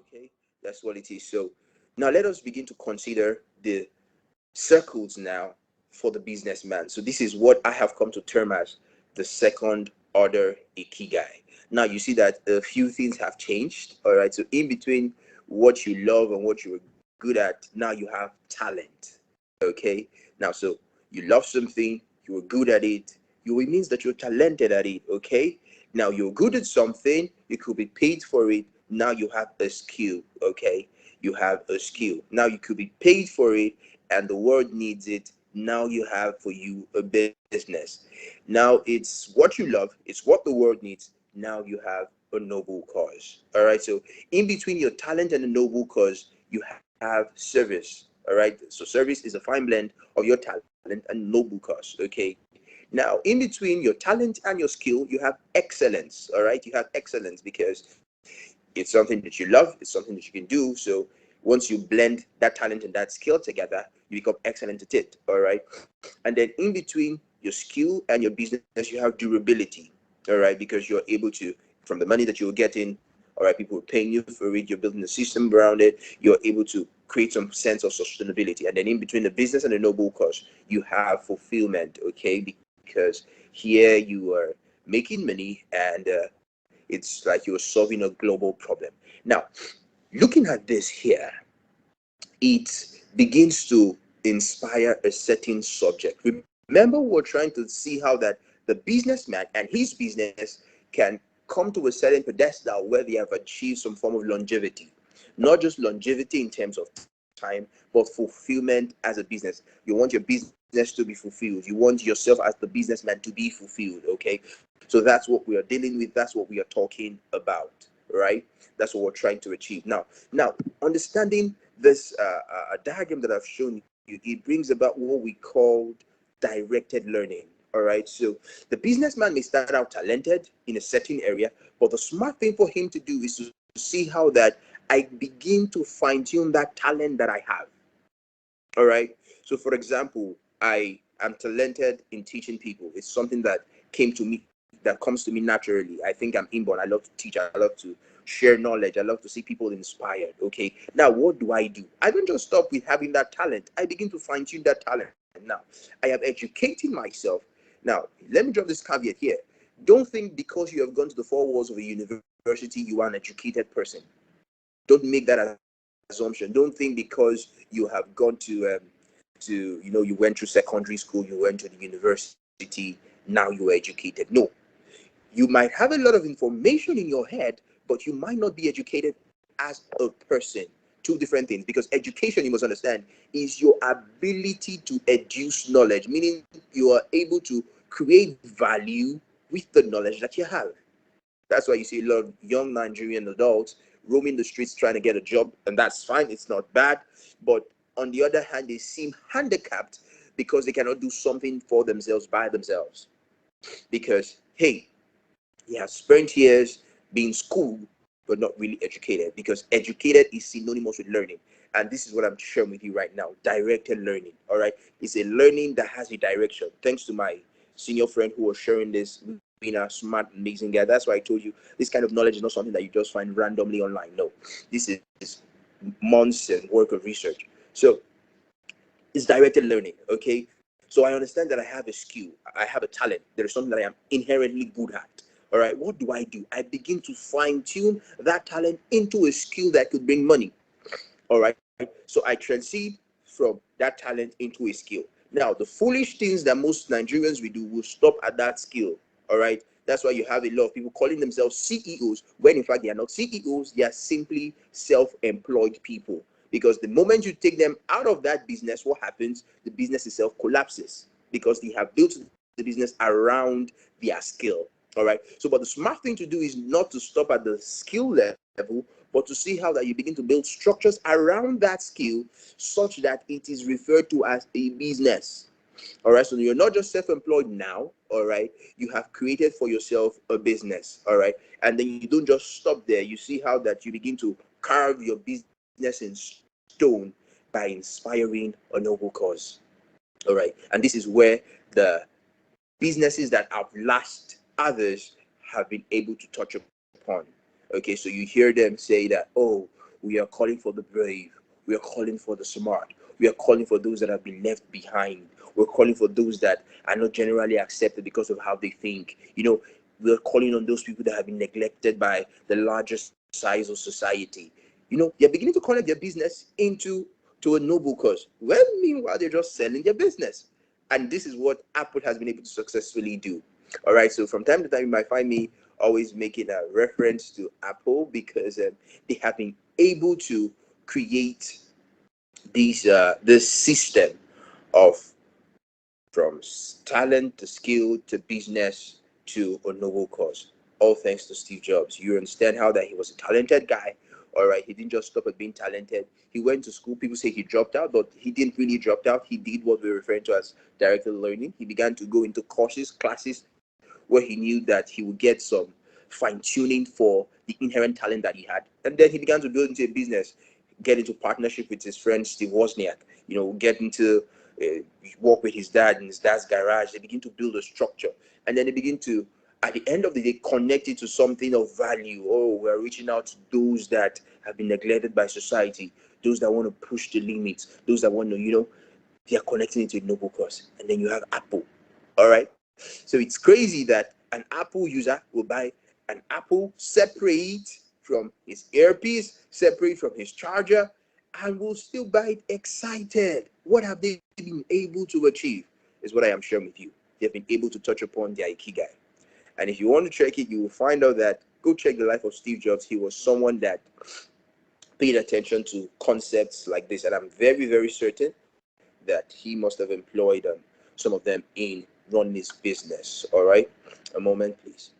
Okay, that's what it is. So now let us begin to consider the circles now for the businessman. So this is what I have come to term as the second order ikigai. Now you see that a few things have changed. All right. So in between what you love and what you're good at, now you have talent. Okay. Now so you love something, you were good at it. It means that you're talented at it. Okay. Now you're good at something, you could be paid for it. Now you have a skill. Okay. You have a skill. Now you could be paid for it and the world needs it. Now you have for you a business. Now it's what you love, it's what the world needs. Now you have a noble cause. All right. So in between your talent and a noble cause, you have service. All right. So service is a fine blend of your talent and noble cause. Okay. Now, in between your talent and your skill, you have excellence. All right. You have excellence because it's something that you love, it's something that you can do. So once you blend that talent and that skill together, you become excellent at it. All right. And then in between your skill and your business, you have durability. All right. Because you're able to, from the money that you're getting, all right, people are paying you for it, you're building a system around it, you're able to create some sense of sustainability. And then in between the business and the noble cause, you have fulfillment. Okay. Because here you are making money and it's like you're solving a global problem. Now, looking at this here, it begins to inspire a certain subject. Remember, we're trying to see how that the businessman and his business can come to a certain pedestal where they have achieved some form of longevity. Not just longevity in terms of time, but fulfillment as a business. You want your business to be fulfilled. You want yourself as the businessman to be fulfilled. Okay. So that's what we are dealing with. That's what we are talking about, right? That's what we're trying to achieve. Now, understanding this diagram that I've shown you, it brings about what we call directed learning. All right. So the businessman may start out talented in a certain area, but the smart thing for him to do is to see how that I begin to fine tune that talent that I have. All right. So, for example, I am talented in teaching people. It's something that came to me, that comes to me naturally. I think I'm inborn. I love to teach. I love to share knowledge. I love to see people inspired. Okay. Now, what do? I don't just stop with having that talent. I begin to fine tune that talent. Now, I am educating myself. Now, let me drop this caveat here. Don't think because you have gone to the four walls of a university, you are an educated person. Don't make that assumption. Don't think because you have gone to you went through secondary school, you went to the university, now you are educated. No, you might have a lot of information in your head, but you might not be educated as a person. Two different things, because education, you must understand, is your ability to educe knowledge, meaning you are able to create value with the knowledge that you have. That's why you see a lot of young Nigerian adults roaming the streets trying to get a job, and that's fine. It's not bad. But on the other hand, they seem handicapped because they cannot do something for themselves by themselves. Because, hey, he has spent years being schooled, but not really educated. Because educated is synonymous with learning. And this is what I'm sharing with you right now, directed learning. All right. It's a learning that has a direction. Thanks to my senior friend who was sharing this, being a smart, amazing guy. That's why I told you this kind of knowledge is not something that you just find randomly online. No, this is months and work of research. So it's directed learning. Okay. So I understand that I have a skill, I have a talent. There is something that I am inherently good at. All right. What do? I begin to fine tune that talent into a skill that could bring money. All right. So I transit from that talent into a skill. Now, the foolish things that most Nigerians we do will stop at that skill. All right. That's why you have a lot of people calling themselves CEOs when in fact they are not CEOs, they are simply self employed people. Because the moment you take them out of that business, what happens? The business itself collapses because they have built the business around their skill. All right. So, but the smart thing to do is not to stop at the skill level, but to see how that you begin to build structures around that skill such that it is referred to as a business. All right. So you're not just self-employed now. All right. You have created for yourself a business. All right. And then you don't just stop there. You see how that you begin to carve your business in stone by inspiring a noble cause. All right. And this is where the businesses that outlast others have been able to touch upon. Okay, so you hear them say that, oh, we are calling for the brave, we are calling for the smart, we are calling for those that have been left behind, we're calling for those that are not generally accepted because of how they think. We're calling on those people that have been neglected by the largest size of society. They're beginning to connect their business into to a noble cause. Well, meanwhile, they're just selling their business. And this is what Apple has been able to successfully do. All right. So from time to time, you might find me always making a reference to Apple because they have been able to create this system of from talent to skill to business to a noble cause. All thanks to Steve Jobs. You understand how that he was a talented guy. All right, he didn't just stop at being talented. He went to school. People say he dropped out, but he didn't really drop out. He did what we're referring to as directed learning. He began to go into classes where he knew that he would get some fine tuning for the inherent talent that he had. And then he began to build into a business, get into partnership with his friend Steve Wozniak, get into work with his dad in his dad's garage. They begin to build a structure. And then they begin to, at the end of the day, connect it to something of value. Oh, we're reaching out to those that have been neglected by society, those that want to push the limits, those that want to, they are connecting it to a noble cause. And then you have Apple. All right. So it's crazy that an Apple user will buy an Apple separate from his earpiece, separate from his charger, and will still buy it excited. What have they been able to achieve? Is what I am sharing with you. They've been able to touch upon their ikigai. And if you want to check it, you will find out that go check the life of Steve Jobs. He was someone that paid attention to concepts like this. And I'm very, very certain that he must have employed some of them in running his business. All right. A moment, please.